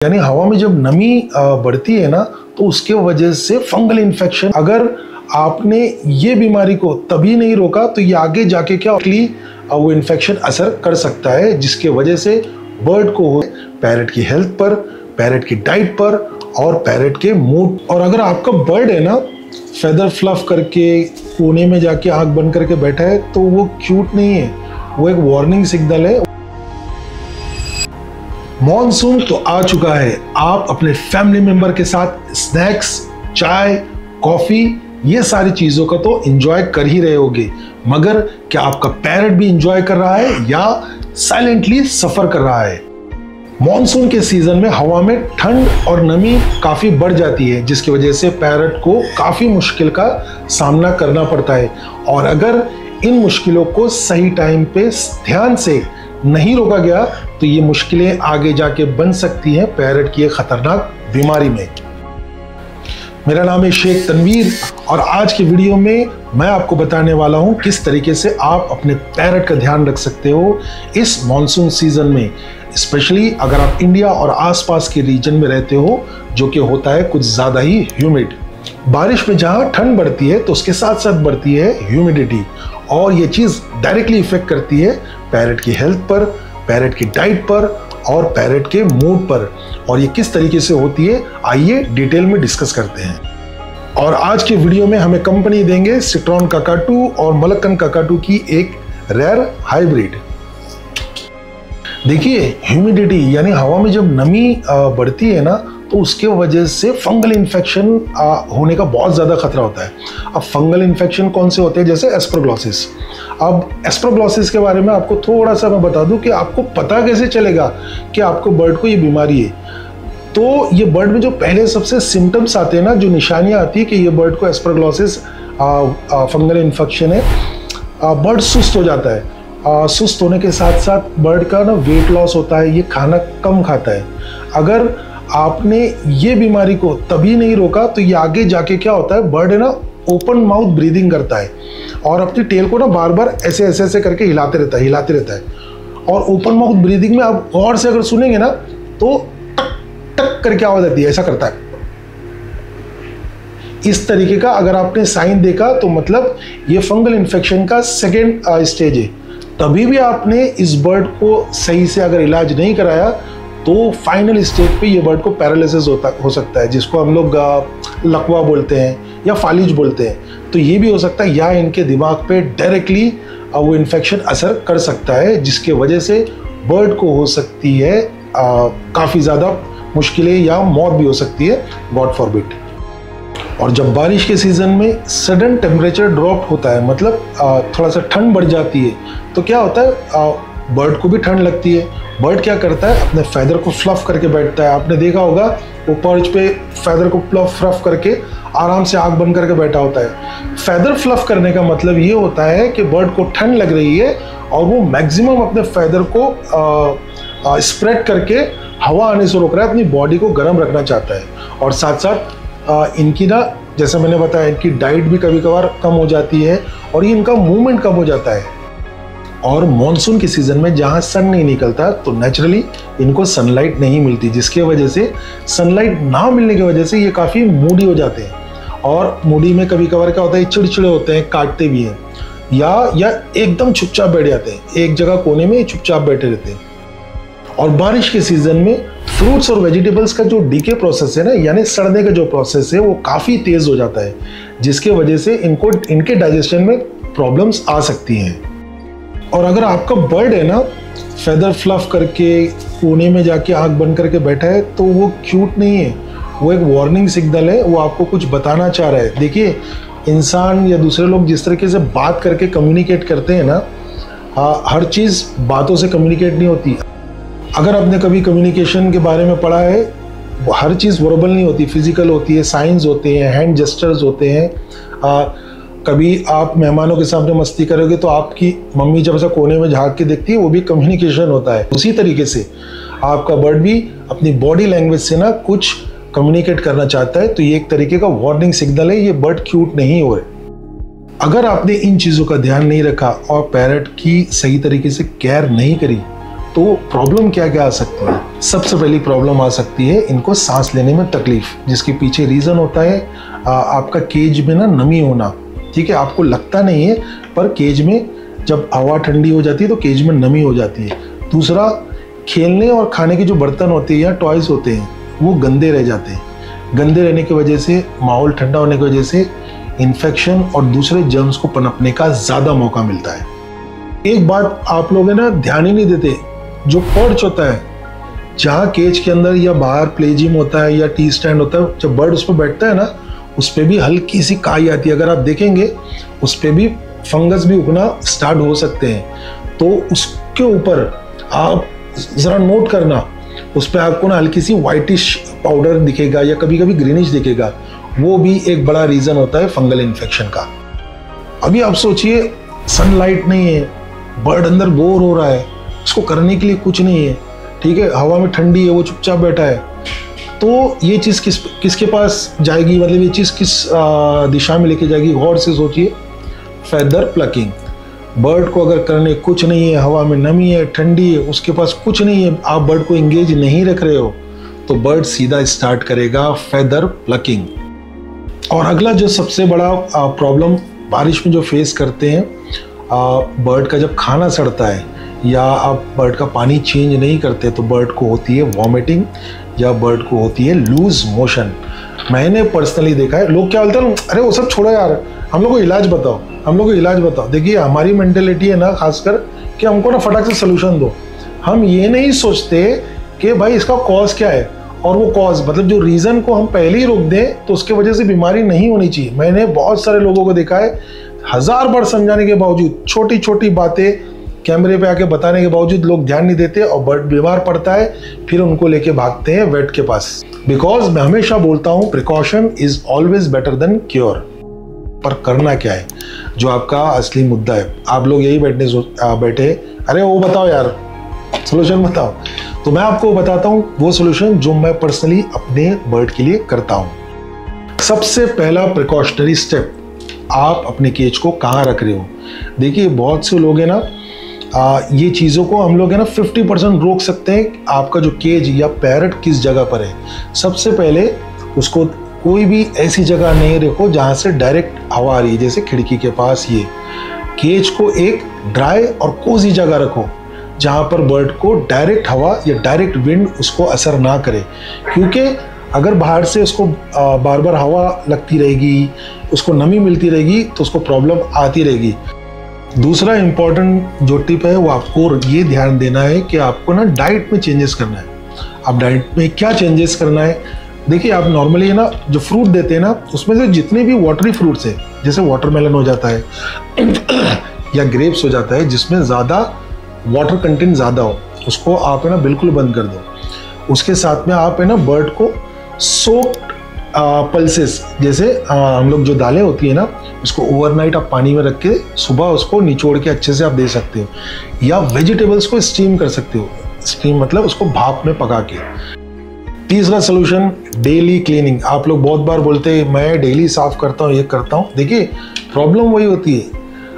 यानी हवा में जब नमी बढ़ती है ना, तो उसके वजह से फंगल इन्फेक्शन, अगर आपने ये बीमारी को तभी नहीं रोका तो ये आगे जाके क्या वो इन्फेक्शन असर कर सकता है, जिसके वजह से बर्ड को हो पैरेट की हेल्थ पर, पैरेट की डाइट पर और पैरेट के मूड। और अगर आपका बर्ड है ना फेदर फ्लफ करके कोने में जाके आंख बंद करके बैठा है तो वो क्यूट नहीं है, वो एक वार्निंग सिग्नल है। मॉनसून तो आ चुका है, आप अपने फैमिली मेंबर के साथ स्नैक्स, चाय, कॉफी, ये सारी चीजों का तो एंजॉय कर ही रहे होगे, मगर क्या आपका पैरेट भी एंजॉय कर रहा है या साइलेंटली सफर कर रहा है? मॉनसून के सीजन में हवा में ठंड और नमी काफी बढ़ जाती है, जिसकी वजह से पैरेट को काफी मुश्किल का सामना करना पड़ता है। और अगर इन मुश्किलों को सही टाइम पे ध्यान से नहीं रोका गया तो ये मुश्किलें आगे जाके बन सकती हैं पैरेट की एक खतरनाक बीमारी में। मेरा नाम है शेख तनवीर और आज की वीडियो में मैं आपको बताने वाला हूं किस तरीके से आप अपने पैरेट का ध्यान रख सकते हो इस मॉनसून सीजन में, स्पेशली अगर आप इंडिया और आसपास के रीजन में रहते हो जो कि होता है कुछ ज्यादा ही ह्यूमिड। बारिश में जहां ठंड बढ़ती है तो उसके साथ साथ बढ़ती है ह्यूमिडिटी और ये चीज डायरेक्टली इफेक्ट करती है पैरेट की हेल्थ पर, पैरेट की डाइट पर और पैरेट के मूड पर। और ये किस तरीके से होती है आइए डिटेल में डिस्कस करते हैं। और आज के वीडियो में हमें कंपनी देंगे सिट्रॉन ककाटू और मलक्कन ककाटू की एक रेयर हाइब्रिड। देखिए, ह्यूमिडिटी यानी हवा में जब नमी बढ़ती है ना तो उसके वजह से फंगल इन्फेक्शन होने का बहुत ज़्यादा खतरा होता है। अब फंगल इन्फेक्शन कौन से होते हैं? जैसे एस्परग्लोसिस। अब एस्परग्लोसिस के बारे में आपको थोड़ा सा मैं बता दूं कि आपको पता कैसे चलेगा कि आपको बर्ड को ये बीमारी है। तो ये बर्ड में जो पहले सबसे सिम्टम्स आते हैं ना, जो निशानियाँ आती है कि ये बर्ड को एस्परग्लोसिस फंगल इन्फेक्शन है, बर्ड सुस्त हो जाता है। सुस्त होने के साथ साथ बर्ड का ना वेट लॉस होता है, ये खाना कम खाता है। अगर आपने ये बीमारी को तभी नहीं रोका तो ये आगे जाके क्या होता है, बर्ड है ना ओपन माउथ ब्रीदिंग करता है और अपनी टेल को ना बार बार ऐसे ऐसे ऐसे करके हिलाते रहता है। और ओपन माउथ ब्रीदिंग में आप गौर से अगर सुनेंगे ना तो टक टक करके आवाज आती है, ऐसा करता है। इस तरीके का अगर आपने साइन देखा तो मतलब ये फंगल इन्फेक्शन का सेकेंड स्टेज है। तभी भी आपने इस बर्ड को सही से अगर इलाज नहीं कराया तो फाइनल स्टेज पे ये बर्ड को पैरालिसिस हो सकता है, जिसको हम लोग लकवा बोलते हैं या फालिज बोलते हैं। तो ये भी हो सकता है या इनके दिमाग पे डायरेक्टली वो इन्फेक्शन असर कर सकता है, जिसके वजह से बर्ड को हो सकती है काफ़ी ज़्यादा मुश्किलें या मौत भी हो सकती है, गॉड फॉरबिड। और जब बारिश के सीज़न में सडन टेम्परेचर ड्रॉप होता है, मतलब थोड़ा सा ठंड बढ़ जाती है, तो क्या होता है बर्ड को भी ठंड लगती है। बर्ड क्या करता है, अपने फैदर को फ्लफ करके बैठता है। आपने देखा होगा वो पर्च पे फैदर को फ्लफ करके आराम से आंख बंद करके बैठा होता है। फैदर फ्लफ करने का मतलब ये होता है कि बर्ड को ठंड लग रही है और वो मैक्सिमम अपने फैदर को स्प्रेड करके हवा आने से रोक रहा है, अपनी बॉडी को गर्म रखना चाहता है। और साथ साथ इनकी ना, जैसे मैंने बताया, इनकी डाइट भी कभी कभार कम हो जाती है और ये इनका मूवमेंट कम हो जाता है। और मॉनसून के सीजन में जहाँ सन नहीं निकलता तो नेचुरली इनको सनलाइट नहीं मिलती, जिसके वजह से सनलाइट ना मिलने की वजह से ये काफ़ी मूडी हो जाते हैं। और मूडी में कभी कभार क्या होता है, चिड़चिड़े होते हैं, काटते भी हैं या एकदम चुपचाप बैठ जाते हैं, एक जगह कोने में चुपचाप बैठे रहते हैं। और बारिश के सीजन में फ्रूट्स और वेजिटेबल्स का जो डीके प्रोसेस है ना, यानी सड़ने का जो प्रोसेस है, वो काफ़ी तेज़ हो जाता है, जिसके वजह से इनके डाइजेशन में प्रॉब्लम्स आ सकती हैं। और अगर आपका बर्ड है ना फेदर फ्लफ करके कोने में जाके आंख बंद करके बैठा है तो वो क्यूट नहीं है, वो एक वार्निंग सिग्नल है, वो आपको कुछ बताना चाह रहा है। देखिए, इंसान या दूसरे लोग जिस तरीके से बात करके कम्युनिकेट करते हैं ना, हर चीज़ बातों से कम्युनिकेट नहीं होती। अगर आपने कभी कम्युनिकेशन के बारे में पढ़ा है, हर चीज़ वर्बल नहीं होती, फिजिकल होती है, साइंस होते हैं, हैंड जेस्चर्स होते हैं। कभी आप मेहमानों के सामने मस्ती करोगे तो आपकी मम्मी जब ऐसा कोने में झांक के देखती है, वो भी कम्युनिकेशन होता है। उसी तरीके से आपका बर्ड भी अपनी बॉडी लैंग्वेज से ना कुछ कम्युनिकेट करना चाहता है, तो ये एक तरीके का वार्निंग सिग्नल है, ये बर्ड क्यूट नहीं हो रहे। अगर आपने इन चीज़ों का ध्यान नहीं रखा और पैरेट की सही तरीके से केयर नहीं करी तो प्रॉब्लम क्या क्या आ सकती है। सबसे पहली प्रॉब्लम आ सकती है इनको सांस लेने में तकलीफ, जिसके पीछे रीज़न होता है आपका केज में ना नमी होना। ठीक है, आपको लगता नहीं है पर केज में जब हवा ठंडी हो जाती है तो केज में नमी हो जाती है। दूसरा, खेलने और खाने के जो बर्तन होते हैं या टॉयज होते हैं वो गंदे रह जाते हैं। गंदे रहने की वजह से, माहौल ठंडा होने की वजह से इन्फेक्शन और दूसरे जर्म्स को पनपने का ज़्यादा मौका मिलता है। एक बात आप लोग है ना ध्यान ही नहीं देते, जो पर्च होता है जहाँ केज के अंदर या बाहर प्ले जिम होता है या टी स्टैंड होता है, जब बर्ड उस पर बैठता है ना उस पर भी हल्की सी काई आती है। अगर आप देखेंगे उस पर भी फंगस भी उगना स्टार्ट हो सकते हैं। तो उसके ऊपर आप ज़रा नोट करना, उस पर आपको ना हल्की सी वाइटिश पाउडर दिखेगा या कभी कभी ग्रीनिश दिखेगा। वो भी एक बड़ा रीज़न होता है फंगल इन्फेक्शन का। अभी आप सोचिए, सनलाइट नहीं है, बर्ड अंदर बोर हो रहा है, उसको करने के लिए कुछ नहीं है, ठीक है, हवा में ठंडी है, वो चुपचाप बैठा है, तो ये चीज़ किसके पास जाएगी, मतलब ये चीज़ किस दिशा में लेके जाएगी? गौर से सोचिए। फेदर प्लकिंग, बर्ड को अगर करने कुछ नहीं है, हवा में नमी है, ठंडी है, उसके पास कुछ नहीं है, आप बर्ड को इंगेज नहीं रख रहे हो, तो बर्ड सीधा स्टार्ट करेगा फेदर प्लकिंग। और अगला जो सबसे बड़ा प्रॉब्लम बारिश में जो फेस करते हैं, बर्ड का जब खाना सड़ता है या आप बर्ड का पानी चेंज नहीं करते तो बर्ड को होती है वॉमिटिंग या बर्ड को होती है लूज मोशन। मैंने पर्सनली देखा है, लोग क्या बोलते हैं, अरे वो सब छोड़ो यार, हम लोग को इलाज बताओ, हम लोग को इलाज बताओ। देखिए हमारी मेंटेलिटी है ना खासकर कि हमको ना फटाक से सोल्यूशन दो। हम ये नहीं सोचते कि भाई इसका कॉज क्या है, और वो कॉज मतलब जो रीज़न को हम पहले ही रोक दें तो उसके वजह से बीमारी नहीं होनी चाहिए। मैंने बहुत सारे लोगों को देखा है, 1000 बार समझाने के बावजूद, छोटी छोटी बातें कैमरे पे आके बताने के बावजूद लोग ध्यान नहीं देते और बर्ड बीमार पड़ता है, फिर उनको लेके भागते हैं वेट के पास। बिकॉज मैं हमेशा बोलता हूँ precaution is always better than cure. पर करना क्या है, जो आपका असली मुद्दा है। आप लोग यही बैठे अरे वो बताओ यार, सोल्यूशन बताओ। तो मैं आपको बताता हूँ वो सोल्यूशन जो मैं पर्सनली अपने बर्ड के लिए करता हूँ। सबसे पहला प्रिकॉशनरी स्टेप, आप अपने केज को कहाँ रख रहे हो। देखिए बहुत से लोग हैं ना, ये चीज़ों को हम लोग है ना 50% रोक सकते हैं। आपका जो केज या पैरट किस जगह पर है, सबसे पहले उसको कोई भी ऐसी जगह नहीं रखो जहाँ से डायरेक्ट हवा आ रही है, जैसे खिड़की के पास। ये केज को एक ड्राई और कोजी जगह रखो जहाँ पर बर्ड को डायरेक्ट हवा या डायरेक्ट विंड उसको असर ना करे, क्योंकि अगर बाहर से उसको बार बार हवा लगती रहेगी, उसको नमी मिलती रहेगी, तो उसको प्रॉब्लम आती रहेगी। दूसरा इम्पॉर्टेंट जो टिप है वो आपको ये ध्यान देना है कि आपको ना डाइट में चेंजेस करना है। अब डाइट में क्या चेंजेस करना है, देखिए आप नॉर्मली है ना जो फ्रूट देते हैं ना, उसमें से जितने भी वाटरी फ्रूट्स हैं, जैसे वाटरमेलन हो जाता है या ग्रेप्स हो जाता है, जिसमें ज़्यादा वाटर कंटेंट ज़्यादा हो, उसको आप है ना बिल्कुल बंद कर दो। उसके साथ में आप है ना बर्ड को सोक्ड पल्सेस, जैसे हम लोग जो दालें होती है ना, उसको ओवरनाइट आप पानी में रख के सुबह उसको निचोड़ के अच्छे से आप दे सकते हो, या वेजिटेबल्स को स्टीम कर सकते हो। स्टीम मतलब उसको भाप में पका के। तीसरा सोल्यूशन, डेली क्लीनिंग। आप लोग बहुत बार बोलते हैं मैं डेली साफ करता हूँ, ये करता हूँ। देखिए प्रॉब्लम वही होती है,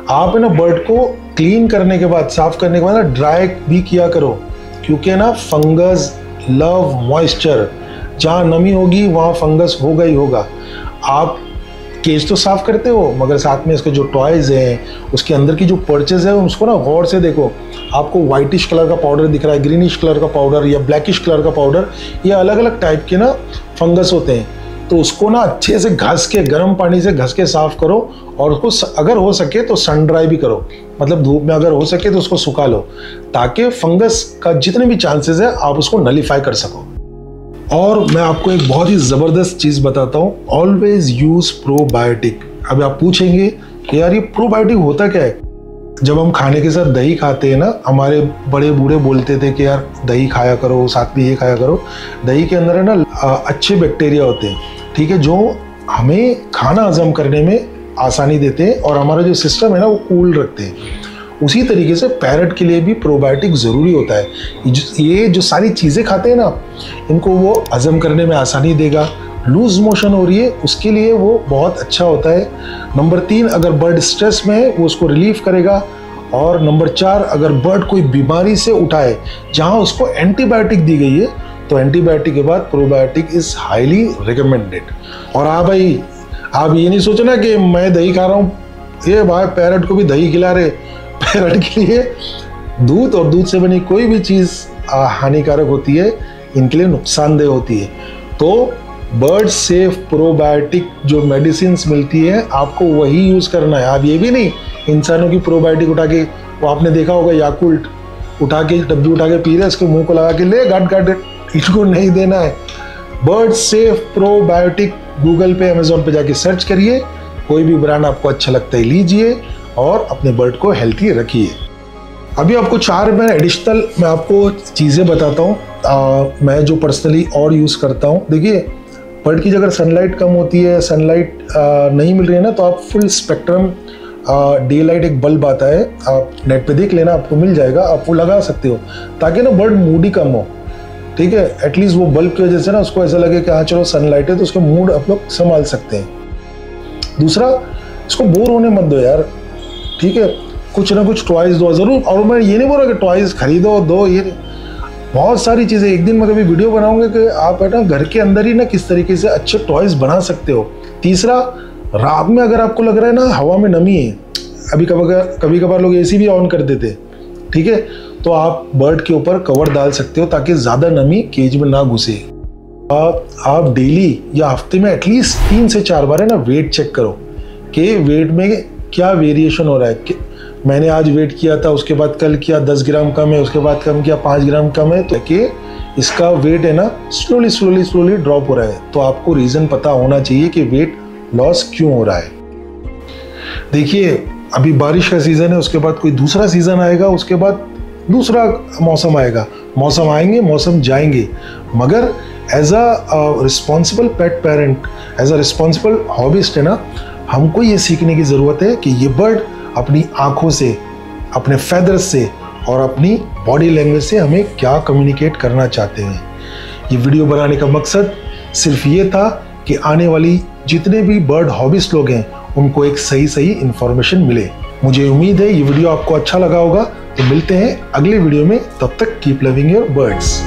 आप है ना बर्ड को क्लीन करने के बाद, साफ करने के बाद ना ड्राई भी किया करो, क्योंकि ना फंगस लव मॉइस्चर, जहाँ नमी होगी वहाँ फंगस होगा ही होगा। आप केज तो साफ करते हो, मगर साथ में इसके जो टॉयज हैं, उसके अंदर की जो पर्चेज है, उसको ना गौर से देखो। आपको वाइटिश कलर का पाउडर दिख रहा है, ग्रीनिश कलर का पाउडर या ब्लैकिश कलर का पाउडर, ये अलग अलग टाइप के ना फंगस होते हैं। तो उसको ना अच्छे से घस के, गर्म पानी से घस के साफ करो, और उसको अगर हो सके तो सन ड्राई भी करो, मतलब धूप में अगर हो सके तो उसको सुखा लो, ताकि फंगस का जितने भी चांसेस है आप उसको नलीफाई कर सको। और मैं आपको एक बहुत ही ज़बरदस्त चीज़ बताता हूँ, ऑलवेज यूज़ प्रोबायोटिक। अब आप पूछेंगे कि यार ये प्रोबायोटिक होता क्या है। जब हम खाने के साथ दही खाते हैं ना, हमारे बड़े बूढ़े बोलते थे कि यार दही खाया करो, साथ में ये खाया करो। दही के अंदर है ना अच्छे बैक्टीरिया होते हैं, ठीक है, जो हमें खाना हजम करने में आसानी देते हैं और हमारा जो सिस्टम है ना वो कूल रखते हैं। उसी तरीके से पैरट के लिए भी प्रोबायोटिक ज़रूरी होता है। ये जो सारी चीज़ें खाते हैं ना, इनको वो हजम करने में आसानी देगा। लूज मोशन हो रही है उसके लिए वो बहुत अच्छा होता है। नंबर 3, अगर बर्ड स्ट्रेस में है वो उसको रिलीफ करेगा। और नंबर 4, अगर बर्ड कोई बीमारी से उठाए जहां उसको एंटीबायोटिक दी गई है तो एंटीबायोटिक के बाद प्रोबायोटिक इज हाईली रिकमेंडेड। और हाँ भाई, आप ये नहीं सोचना कि मैं दही खा रहा हूँ, ये भाई पैरट को भी दही खिला रहे। पैरट के लिए दूध और दूध से बनी कोई भी चीज़ हानिकारक होती है, इनके लिए नुकसानदेह होती है। तो बर्ड सेफ प्रोबायोटिक जो मेडिसिन मिलती है आपको वही यूज़ करना है। आप ये भी नहीं इंसानों की प्रोबायोटिक उठा के, वो आपने देखा होगा याकुल्ट उठा के डब्बी उठा के पी रहे, इसको मुंह को लगा के ले गाट गाट, इनको नहीं देना है। बर्ड सेफ प्रोबायोटिक गूगल पे अमेजोन पे जाके सर्च करिए, कोई भी ब्रांड आपको अच्छा लगता है लीजिए और अपने बर्ड को हेल्थी रखिए। अभी आपको 4 मैं एडिशनल मैं आपको चीज़ें बताता हूँ मैं जो पर्सनली और यूज़ करता हूँ। देखिए, बर्ड की अगर सनलाइट कम होती है, सनलाइट नहीं मिल रही है ना, तो आप फुल स्पेक्ट्रम डे लाइट एक बल्ब आता है, आप नेट पे देख लेना, आपको मिल जाएगा, आप वो लगा सकते हो ताकि ना बर्ड मूड ही कम हो। ठीक है, एटलीस्ट वो बल्ब की वजह से ना उसको ऐसा लगे कि हाँ चलो सनलाइट है, तो उसका मूड आप लोग संभाल सकते हैं। दूसरा, इसको बोर होने मत दो यार। ठीक है, कुछ ना कुछ टॉयज दो ज़रूर। और मैं ये नहीं बोल रहा कि टॉयज खरीदो दो, ये बहुत सारी चीज़ें, एक दिन मैं कभी वीडियो बनाऊंगा कि आप है ना घर के अंदर ही ना किस तरीके से अच्छे टॉयज बना सकते हो। तीसरा, रात में अगर आपको लग रहा है ना हवा में नमी है, कभी कभार लोग एसी भी ऑन कर देते, ठीक है, तो आप बर्ड के ऊपर कवर डाल सकते हो ताकि ज़्यादा नमी केज में ना घुसे। आप डेली या हफ्ते में एटलीस्ट 3 से 4 बार है ना वेट चेक करो कि वेट में क्या वेरिएशन हो रहा है। कि मैंने आज वेट किया था, उसके बाद कल किया 10 ग्राम कम है, उसके बाद कम किया 5 ग्राम कम है, तो कि इसका वेट है ना स्लोली ड्रॉप हो रहा है। तो आपको रीज़न पता होना चाहिए कि वेट लॉस क्यों हो रहा है। देखिए, अभी बारिश का सीज़न है, उसके बाद कोई दूसरा सीज़न आएगा, उसके बाद दूसरा मौसम आएगा, मौसम आएंगे मौसम जाएंगे, मगर as a responsible pet parent, as a responsible hobbyist है ना, हमको ये सीखने की ज़रूरत है कि ये बर्ड अपनी आँखों से, अपने फेदर्स से और अपनी बॉडी लैंग्वेज से हमें क्या कम्युनिकेट करना चाहते हैं। ये वीडियो बनाने का मकसद सिर्फ ये था कि आने वाली जितने भी बर्ड हॉबिस्ट लोग हैं उनको एक सही इन्फॉर्मेशन मिले। मुझे उम्मीद है ये वीडियो आपको अच्छा लगा होगा। तो मिलते हैं अगले वीडियो में, तब तक कीप लविंग योर बर्ड्स।